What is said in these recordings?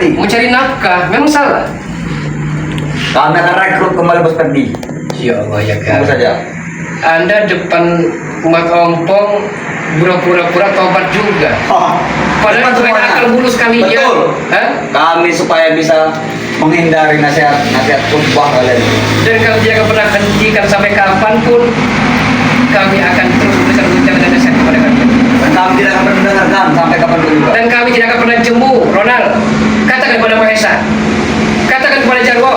Perdi. Mencari nafkah memang salah. Kami akan rekrut kembali Bos Perdi. Ya Allah ya Tunggu kan. saja. Anda depan umat ompong pura-pura tobat juga. Padahal Depan mereka semuanya. akal bulus kalian. Betul. Hah? Kami supaya bisa menghindari nasihat khutbah kalian. Dan kalau dia akan pernah hentikan sampai kapanpun, kami akan terus memberikan ucapan dan nasihat kepada kalian. Dan kami tidak akan mendengarkan sampai kapan juga. Dan kami tidak akan pernah jemu, Ronald. Katakan kepada Mahesa, katakan kepada Jarwo,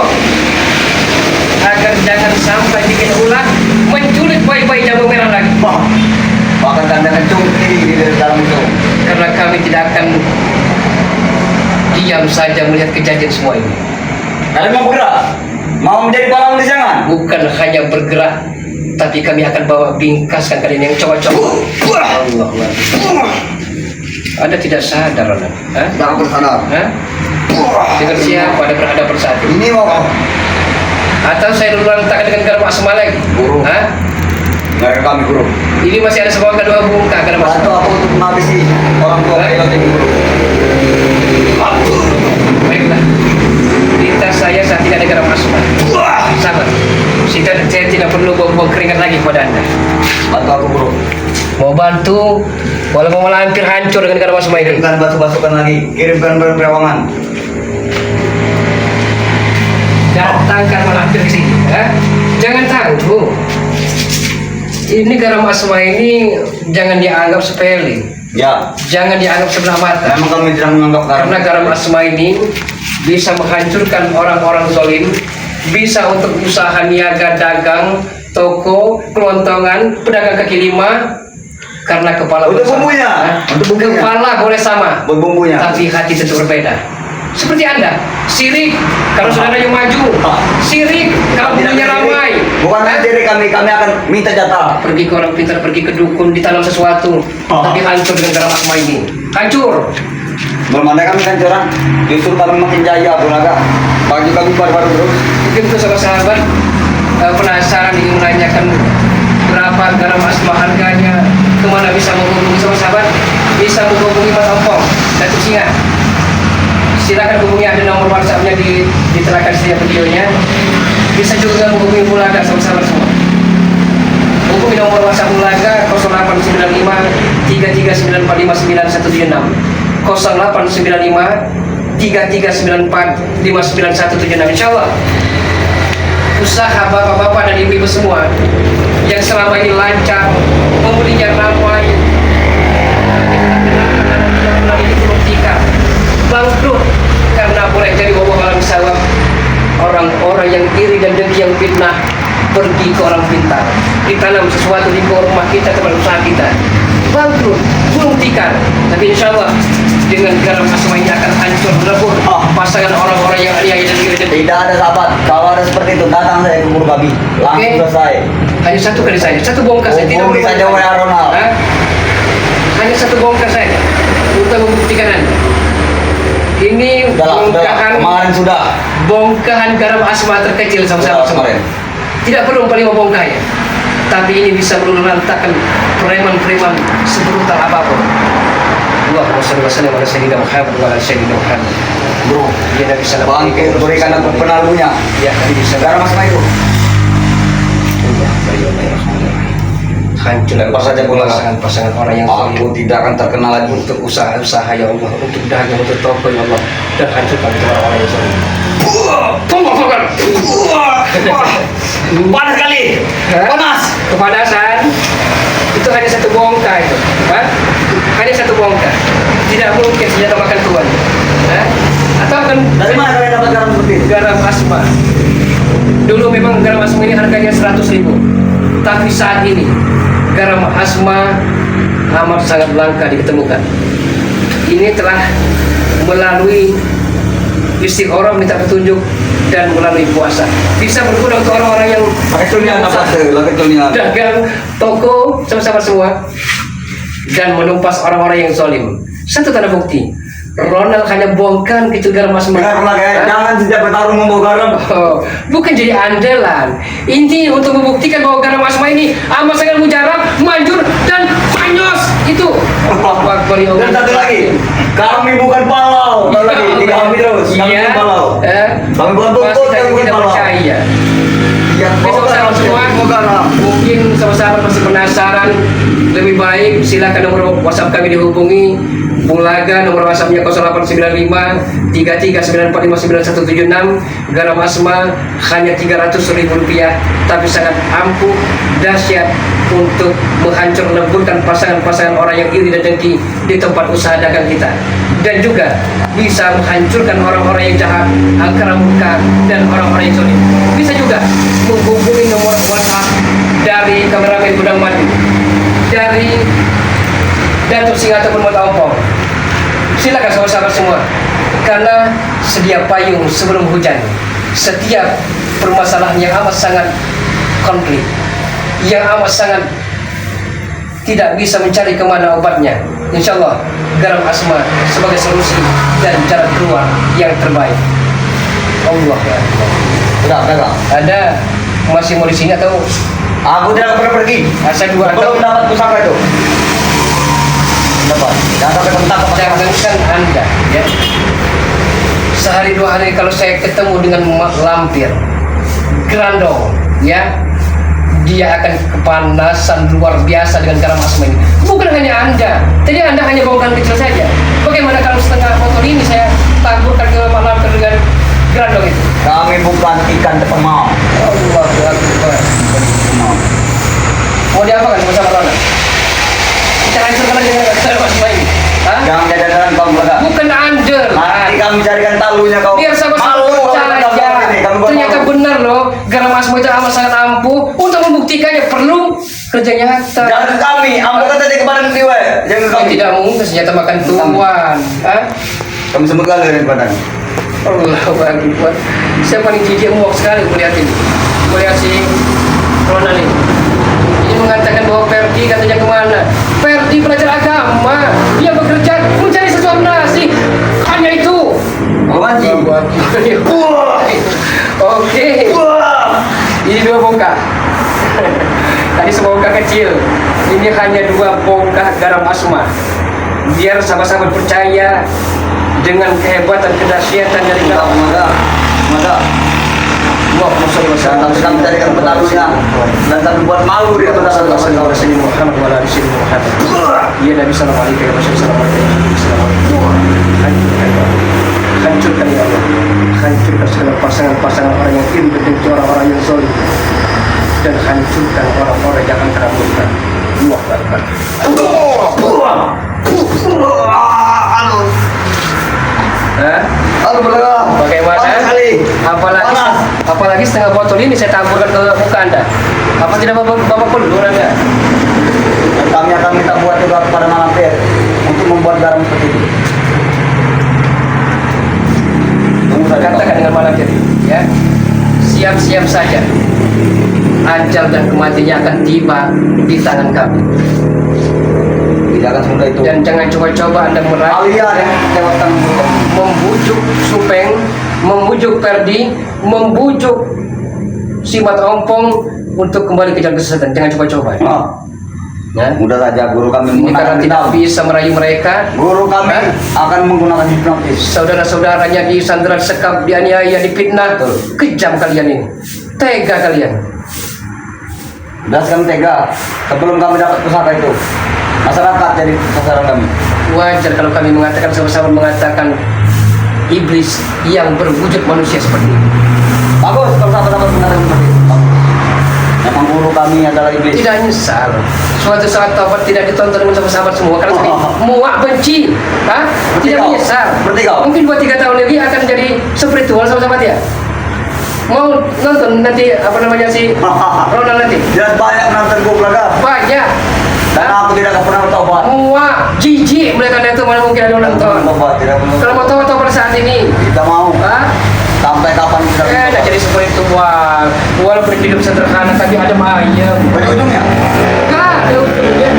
agar jangan sampai bikin ulah menculik bayi-bayi jambu merah lagi. Bahkan kami akan cungkiri di dalam itu. Karena kami tidak akan diam saja melihat kejadian semua ini. Kalian mau bergerak? Mau menjadi pahlawan di jangan? Bukan hanya bergerak, tapi kami akan bawa bingkaskan kalian yang cowok-cowok. Allah. Anda tidak sadar, Ronald? Hah? Tidak akan tersadar. Hah? Dengan siapa Anda berhadapan saat ini? Ini mau Atau saya dulu letakkan dengan garam asma lagi? Guru. Hah? dari kami guru. Ini masih ada sebuah kedua bungkah garam asma. Bantu aku untuk menghabisi orang tua pilot ini guru. Baiklah. Di tas saya saat ini ada garam asma. Sabar. Saya tidak perlu buang keringat lagi kepada Anda. Bantu aku guru. Mau bantu, walaupun malah hampir hancur dengan garam asma ini. Kirimkan batu-basukan lagi. Kirimkan berewangan. Datangkan malah hampir ke sini. Jangan tangguh. Ini garam asma ini jangan dianggap sepele. Ya. Jangan dianggap sebelah mata. Memang kami tidak menganggap Karena garam asma ini bisa menghancurkan orang-orang zalim, bisa untuk usaha niaga dagang, toko, kelontongan, pedagang kaki lima. Karena kepala Untuk boleh sama. bumbunya. Untuk bumbunya. Kepala boleh sama, Bumbunya. tapi hati tentu berbeda. Seperti Anda, sirik kalau saudaranya maju, sirik kalau Tidak bumbunya sendiri. ramai. Bukan sendiri kami akan minta jatah. Pergi ke orang pintar, pergi ke dukun, ditanam sesuatu, tapi hancur dengan garam asma ini. Hancur. Belum ada kami kancuran. Justru kami makin jaya Bulaga. Bagi kami baru-baru terus. Mungkin itu sahabat-sahabat penasaran ingin menanyakan berapa garam asma harganya, kemana bisa menghubungi sahabat? Bisa menghubungi Mas Ompong, Datuk Singa. Silakan hubungi, ada nomor WhatsApp-nya diterakan di setiap videonya. Bisa juga menghubungi Bulaga sahabat-sahabat semua. Hubungi nomor WhatsApp Bulaga 0895 33945976 0895 33945976. Insyaallah usaha bapak-bapak dan ibu-ibu semua yang selama ini lancar, pembelinya ramai, ini buktikan bangkrut karena boleh jadi wabah alam sawab. Orang-orang yang iri dan dengki yang fitnah pergi ke orang pintar, ditanam sesuatu di rumah kita, tempat usaha kita, bangkrut, gulung tikar. Tapi insya Allah dengan garam asma ini akan hancur lebur pasangan orang-orang yang aniaya dan iri dan dengki. Tidak ada sahabat. Kalau ada seperti itu datang saya ke guru babi. Langsung Oke. selesai. Hanya satu kali saja, satu bongkar saya tidak Hubungi saja perlu- WA Ronald. Hah? Hanya satu bongkar saja untuk membuktikan Anda. Ini Sudah. bongkahan Kemarin sudah. bongkahan garam asma terkecil sama-sama semua. Kemarin. Tidak perlu 45 bongkah ya. Tapi ini bisa meluluhlantakkan preman-preman sebrutal apapun. Allahumma shalli wa sallim ala sayyidina Muhammad wa ala sayyidina Muhammad. Bro. Ya Nabi sallallahu Bangke alaihi wasallam. berikan aku penalunya. Ya Nabi sallallahu Garam asma itu. hancur Lempar saja bola. pasangan-pasangan orang yang Aku tidak akan terkenal lagi. untuk usaha-usaha ya Allah, untuk dagang, untuk toko ya Allah, dan hancurkan itu orang-orang yang zalim. Panas kali. Hah? Panas. Kepanasan itu hanya satu bongkah itu, Hah? Hanya satu bongkah. Tidak mungkin senjata makan tuan. Hah? Atau akan Dari mana kalian dapat garam seperti itu? garam asma. Dulu memang garam asma ini harganya 100.000, tapi saat ini garam asma amat sangat langka diketemukan. Ini telah melalui istikharah, minta petunjuk, dan melalui puasa. Bisa berguna untuk orang-orang yang Pakai tulian apa tuh? Pakai tulian. dagang, toko, sama-sama semua, dan menumpas orang-orang yang zalim. Satu tanda bukti Ronald hanya bongkar kecil garam asma. Dengar Bulaga, jangan sejak bertarung membawa garam. Oh, bukan jadi andalan. Ini untuk membuktikan bahwa garam asma ini amat sangat mujarab, manjur dan manyos. Itu. Allahu Akbar, ya Allah. Dan satu lagi, kami bukan palau. Tahu lagi, tiga kami terus. Kami Iya. bukan palau. Kami bukan Pasti bukut, kami tadi bukan tidak palau. percaya. Yang Oke, sama-sama semua. garam. Mungkin sama-sama masih penasaran. Lebih baik silakan nomor WhatsApp kami dihubungi. Bulaga nomor WhatsAppnya 0895 33945976. Garam asma hanya Rp300.000, tapi sangat ampuh, dahsyat untuk menghancur leburkan pasangan-pasangan orang yang iri dan dengki di tempat usaha dagang kita, dan juga bisa menghancurkan orang-orang yang jahat, angkara murka, dan orang-orang yang zalim. Bisa juga menghubungi nomor WhatsApp dari kameramen Gudang Madu, dari Datuk Singa ataupun Mata Ompong. Silakan sahabat-sahabat semua, karena sedia payung sebelum hujan. Setiap permasalahan yang amat sangat konflik, yang amat sangat tidak bisa mencari kemana obatnya, insya Allah garam asma sebagai solusi dan jalan keluar yang terbaik. Allah ya. Udah. Ada masih mau di sini atau Aku tidak pernah pergi. asa dua Belum atau dapat pusaka itu. Dapat. Jangan sampai bentak ke jangankan Anda ya. Sehari dua hari kalau saya ketemu dengan lampir Grandong ya, dia akan kepanasan luar biasa dengan garam asma ini. Bukan hanya Anda. Tadi Anda hanya bongkar kecil saja. Bagaimana kalau setengah botol ini saya taburkan ke Pak Lampir dengan Grandong itu? Kami bukan ikan terpemau. Allah Akbar. Mau diapakan sama Ronald? Kita hancurkan aja garam asma ini. Hah? Jangan jajaran kau Bulaga. Bukan Anda. Nanti kami carikan talunya kau. Biar sahabat-sahabat Malu kau datang percaya. ke sini. Kami bukan Ternyata malu. benar loh, garam asma itu amat sangat ampuh. Untuk membuktikannya perlu kerja nyata. Jangan ke kami. Ambil kata dia kepada Dewa. Jangan ke Kau kami. tidak mungkin senjata makan tuan. Hah? Kami sebut kali dari badan. Allahu Akbar. Saya paling jijik muak sekali melihat ini. Melihat si Ronald ini. Ini mengatakan bahwa Ferdi katanya kemana? Ferdi pelajar agama. Dia bekerja mencari sesuap nasi. Hanya itu. Kau manji. Oke. Ini dua bongkah. Tadi sebongkah kecil. Ini hanya dua bongkah garam asma. Biar sahabat-sahabat percaya dengan kehebatan kedahsyatan dari garam. Mada. Allah Subhanahu wa Jangan taala. sampai kami carikan petalunya. Dan kami buat malu di atas Sallallahu atas. alaihi wasallam Muhammad wa ala alihi Muhammad. Ya Nabi sallallahu alaihi wasallam. Hancurkan ya Allah. Hancurkan segala pasangan-pasangan orang yang iri dan dengki, orang-orang yang zalim, dan hancurkan orang-orang yang angkara murka. Allah Akbar. Hah? Halo Bulaga. Bagaimana? Panas sekali. Panas. Apalagi setengah botol ini saya taburkan ke muka Anda. Apa tidak bapak perlu Anda? Dan kami akan minta buat juga kepada Malampir untuk membuat garam seperti itu. Tunggu saja. Katakan dengan malam jadi, ya. Siap-siap saja. Ajal dan kematiannya akan tiba di tangan kami. Tidak akan semudah itu. Dan jangan coba-coba Anda meraih, Kalian yang lewatkan membujuk Supeng, membujuk Ferdi, membujuk si Mat Ompong untuk kembali ke jalan kesesatan. Jangan coba-coba. Ya. Mudah saja guru kami Ini karena menggunakan tidak hitam. bisa meraih mereka. Guru kami akan menggunakan hipnotis. Saudara-saudaranya disandera, sekap, dianiaya, dipitnah. Betul. Kejam kalian ini. Tega kalian. Das kami tega sebelum kami dapat pusaka itu. Masyarakat jadi sasaran kami. Wajar kalau kami mengatakan, sama-sama mengatakan iblis yang berwujud manusia seperti ini. Bagus kalau sahabat-sahabat mengatakan seperti itu. Bagus. Memang guru kami adalah iblis. Tidak nyesal. Suatu saat taubat tidak ditonton dengan sahabat semua karena saya muak benci. Hah? Tidak kau. menyesal. Seperti kau. Mungkin 2-3 tahun lagi akan jadi spiritual sama-sama dia. Mau nonton nanti apa namanya si Ronald nanti? Jelas banyak menonton guru Bulaga. Banyak. Karena aku tidak pernah bertobat. Muak, jijik mereka itu mana mungkin ada yang nonton. Bertobat, tidak perlu. Kalau mau tahu pada saat ini, Tidak mau. hah? Sampai kapan kita Nah jadi seperti itu Wal. Walaupun hidup sederhana tapi ada ayam. Pada ujungnya. Ada ujungnya.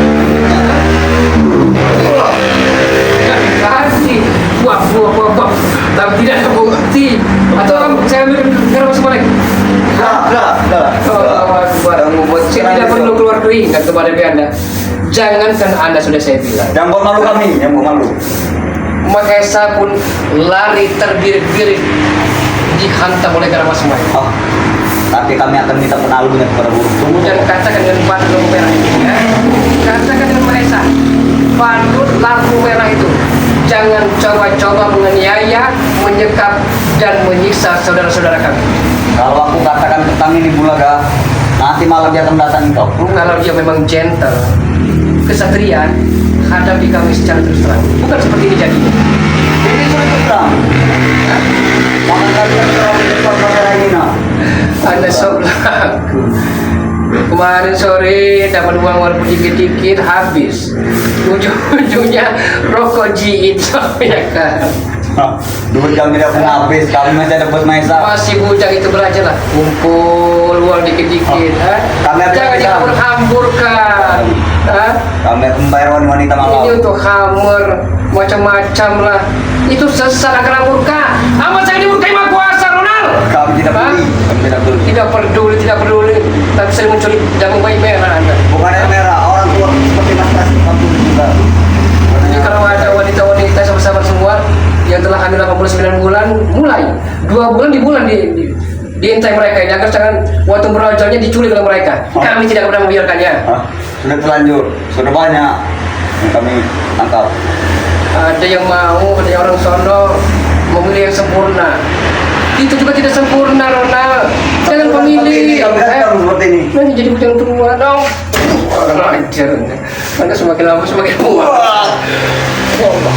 Kasih. Wah Kami tidak ada bukti. Atau saya ambil garam semua lagi. Enggak. Kamu buat Saya tidak perlu keluar keringat kepada Anda. Jangankan Anda sudah saya bilang. Jangan buat malu kami, yang buat malu. Mahesa pun lari terbirit-birit dihantam oleh garam semua. Oh, tapi kami akan minta penalunya kepada burung. Tunggu Dan katakan dengan batu lampu merah itu, ya. Katakan dengan Mahesa, Bandut lampu merah itu jangan coba-coba menganiaya, menyekap dan menyiksa saudara-saudara kami. Kalau aku katakan tentang ini Bulaga, nanti malam dia akan datang kau. Kalau dia memang gentle, kesatria, hadapi kami secara terus terang. Bukan seperti ini jadinya. Ini sudah terang. Jangan kalian terang di depan kamera ini nak. Anda sok laku. Kemarin sore dapat uang walaupun dikit-dikit habis. Ujung-ujungnya rokok jiit ya kan. Duit kami tidak pernah habis, kami masih ada bos Maesa. Masih bujang itu belajar lah. Kumpul uang dikit-dikit. Kami ada Jangan bujang. dihambur-hamburkan. Kami akan membayar wanita malam. Ini untuk hammer macam-macam lah. Itu sesat akan murka. Amat saya dimurkai maha kuasa Ronald. Kami tidak peduli, kami tidak peduli. Tidak peduli. Tapi saya mencuri jagung bayi merah Anda. Bukan yang merah, orang tua seperti mas-mas kampung juga. Jadi kalau ada wanita-wanita sama-sama semua yang telah hamil 89 bulan, mulai 2 bulan diintai mereka ini agar jangan waktu berajalnya diculik oleh mereka. Kami tidak pernah membiarkannya. Sudah terlanjur, sudah banyak yang kami tangkap. Ada yang mau, ada yang orang sono memilih yang sempurna. Itu juga tidak sempurna, Ronald. Jangan pemilih. Kami kan seperti ini. Nanti jadi bujang tua dong. Orang ajar. Anda semakin lama semakin tua. Ya Allah.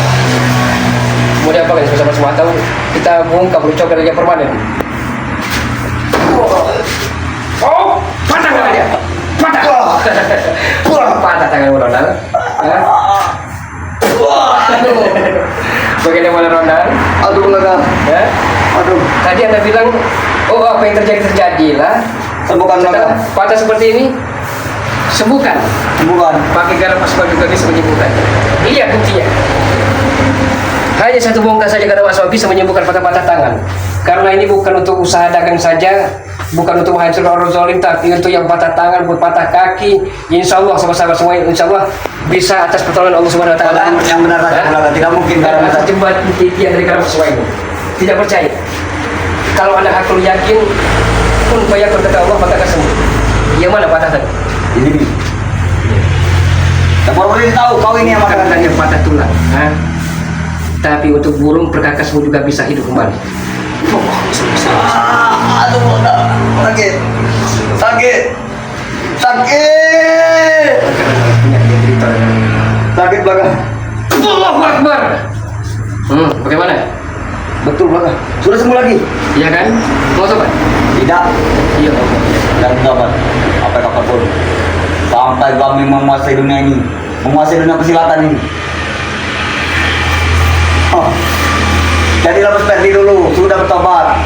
Mau diapakan sama-sama tahu? Kita bongkar coba lagi permanen. Oh, patah tangan dia. Patah. Patah tangan Ronald. Aduh. Bagaimana Ronald? Aduh Bulaga, Ya? aduh. Tadi Anda bilang, oh apa yang terjadi-terjadilah. Sembuhkan Bulaga. Patah seperti ini, sembuhkan. Bukan. Pakai garam asma juga bisa menyembuhkan. Lihat buktinya. Hanya satu bongkar saja garam asma bisa menyembuhkan patah-patah tangan. Karena ini bukan untuk usaha dagang saja, bukan untuk menghancurkan orang zalim, tapi untuk yang patah tangan, buat patah kaki. Insya Allah sama-sama semua, insya Allah bisa atas pertolongan Allah Subhanahu Wa Taala. Yang benar saja Bulaga, tidak mungkin garam atas asma. jembat titian dari garam sesuai ini. Tidak percaya. Kalau anda aku yakin pun bayar kata Allah maka akan sembuh. Yang mana patah tadi? Ini nih. Yang baru tahu kau ini yang Bukan makan hanya patah tulang, tapi untuk burung perkakasmu juga bisa hidup kembali. Aduh Bulaga, sakit, sakit, sakit, sakit Bulaga. Allahu Akbar. Bagaimana? Betul Bulaga, sudah sembuh lagi. Iya kan? Mau coba? Tidak, Iya. dan dapat apa pun sampai kami menguasai dunia ini, menguasai dunia persilatan ini. Jadilah seperti dulu, sudah bertobat.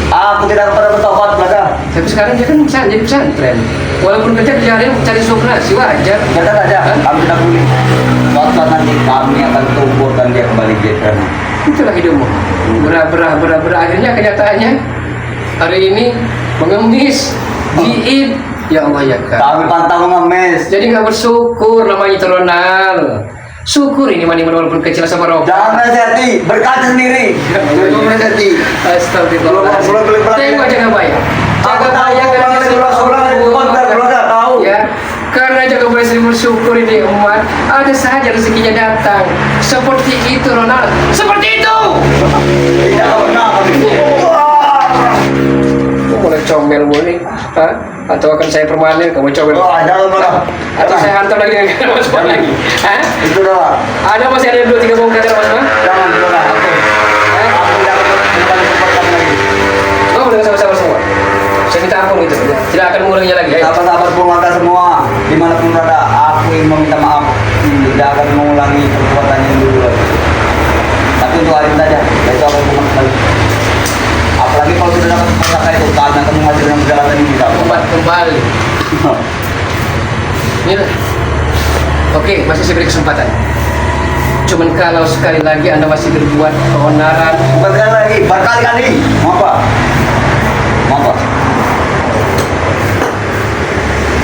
Aku tidak pernah bertobat Bulaga. Tapi sekarang dia kan bisa jadi pesantren. Walaupun kerja dia cari sukna, sih wajar. Kata saja, kami tidak boleh. Suatu saat nanti kami akan tumbuhkan dia kembali ke sana. Itulah hidupmu. Berah. Akhirnya kenyataannya hari ini mengemis, diit. Ya Allah ya kan. Kami pantang mengemis. Jadi nggak bersyukur namanya itu Ronald. Syukur ini mani walaupun kecil sama roh. Jangan menasihati, berkaca sendiri. Jangan menasihati. Astagfirullah. Tengok jaga bayar. Jaga bayar karena Bulaga tahu. Ya, karena jaga bayar sering bersyukur ini umat. Ada saja rezekinya datang. Seperti itu Ronald. Seperti itu. Tidak pernah kami. Mulai comel boleh, atau akan saya permanen kamu comel? Jangan Bulaga. Atau saya hantar lagi dengan mas lagi? Itu dah. Ada masih ada 2-3 bongkar mas mas? Jangan Bulaga. Aku tidak akan support kamu lagi. Oh, dengan sama-sama semua. Saya minta ampun itu, tidak akan mengulanginya lagi. Sahabat-sahabat Bulaga semua, dimanapun berada, aku ingin meminta maaf. Tidak akan mengulangi perbuatan yang dulu lagi. Tapi untuk hari ini saja, besok aku pulang kembali. Apalagi kalau sudah dapat pusaka itu, kami akan menghasilkan perjalanan ini. Kembali. Ini. Oke, masih saya beri kesempatan. Cuman kalau sekali lagi Anda masih berbuat keonaran, Berkali lagi, berkali-kali. Mau apa? Mau apa?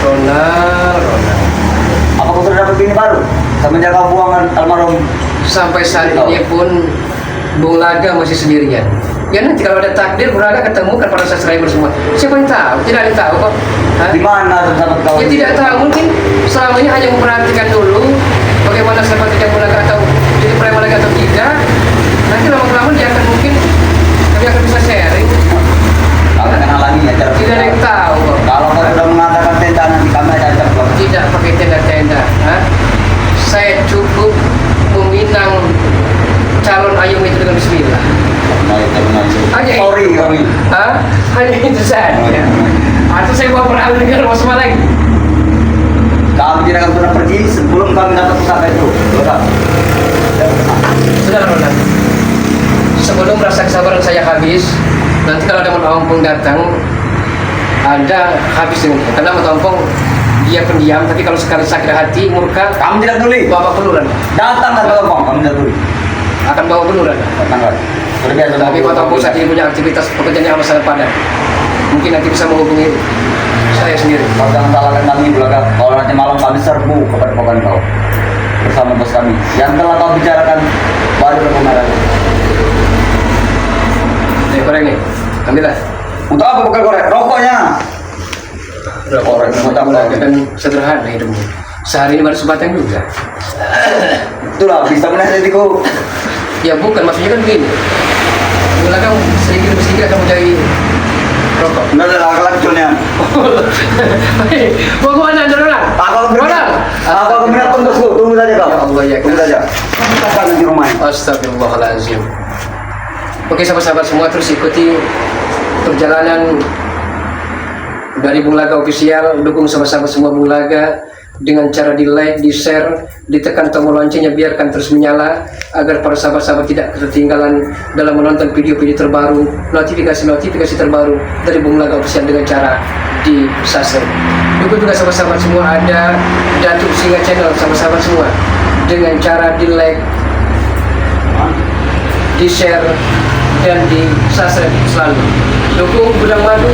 Ronald. Apa kau sudah dapat bini baru? Semenjak kau buang almarhum. Sampai saat ini pun Bung Laga masih sendirian. Ya nanti kalau ada takdir Bung Laga ketemu kan para subscriber semua. Siapa yang tahu? Tidak ada yang tahu kok. Hah? Di mana tempat kau? Ya tidak tahu, mungkin selama ini hanya memperhatikan dulu bagaimana simpatiknya Bung Laga atau jadi preman lagi atau tidak. Nanti lama-lama dia akan mungkin kami akan bisa sharing. Kau kenal lagi ya cara. Tidak ada yang tahu kok. Kalau kau sudah mengatakan tenda nanti kami ada ajak kau. Tidak pakai tenda-tenda. Hah? Saya cukup meminang calon Ayum itu dengan Bismillah. Hanya Sorry itu. kami. Hah? Hanya itu saja. Atau saya bawa perahu dengan mau semua lagi. Kami tidak akan pernah pergi sebelum kami dapat pusaka itu. Sudah. Sudah Ronald. Sebelum rasa kesabaran saya habis, nanti kalau ada Mataompong datang, Anda habis dengan dia. Karena Mataompong dia pendiam, tapi kalau sekali sakit hati, murka, Kami tidak peduli. bawa peluran. Datang kan kalau mau, kami tidak peduli. Akan bawa peluran. Datang kan. Berbiasa. Tapi Mataompong saat ini punya aktivitas pekerjaan yang amat sangat padat. Mungkin nanti bisa menghubungi saya sendiri. Kau jangan salahkan kami belakang. Kalau nanti malam kami serbu kepada pokan kau bersama bos kami. Yang telah kau bicarakan baru berpemerah. Nih koreng nih, ambillah. Untuk apa bukan korek? Rokoknya. Korek Mata Laga kan sederhana hidupmu. Sehari ini baru sebatang juga. Itulah bisa menasihatiku. Ya bukan, maksudnya kan begini. Mula kan sedikit demi sedikit akan mencari rokok. Enggak ada laki-laki kecilnya. Mau kemana Anda Ronald? Aku akan menelpon bosku. Tunggu saja kau. Ya Allah ya. Tunggu saja. Kita di rumah ini. Astagfirullahaladzim. Oke sahabat-sahabat semua, terus ikuti perjalanan dari Bung Laga Official. Dukung sahabat-sahabat semua Bung Laga dengan cara di like, di share, ditekan tombol loncengnya, biarkan terus menyala agar para sahabat-sahabat tidak ketinggalan dalam menonton video-video terbaru, notifikasi-notifikasi terbaru dari Bung Laga Official dengan cara di subscribe. Dukung juga sahabat-sahabat semua ada Datuk Singa Channel sahabat-sahabat semua dengan cara di like, di share dan di subscribe selalu. Dukung Gudang Madu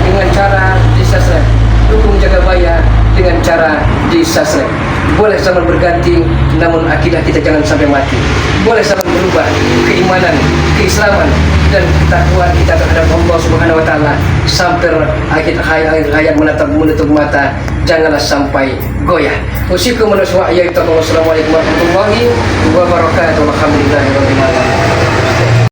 dengan cara di subscribe. Dukung Jagabaya dengan cara di subscribe. Boleh zaman berganti, namun akidah kita jangan sampai mati. Boleh zaman berubah, keimanan, keislaman dan ketakwaan kita terhadap Allah Subhanahu Wa Taala sampai akhir hayat menutup mata, janganlah sampai goyah. Usikum wa Assalamualaikum warahmatullahi wabarakatuh. Alhamdulillahirabbil alamin.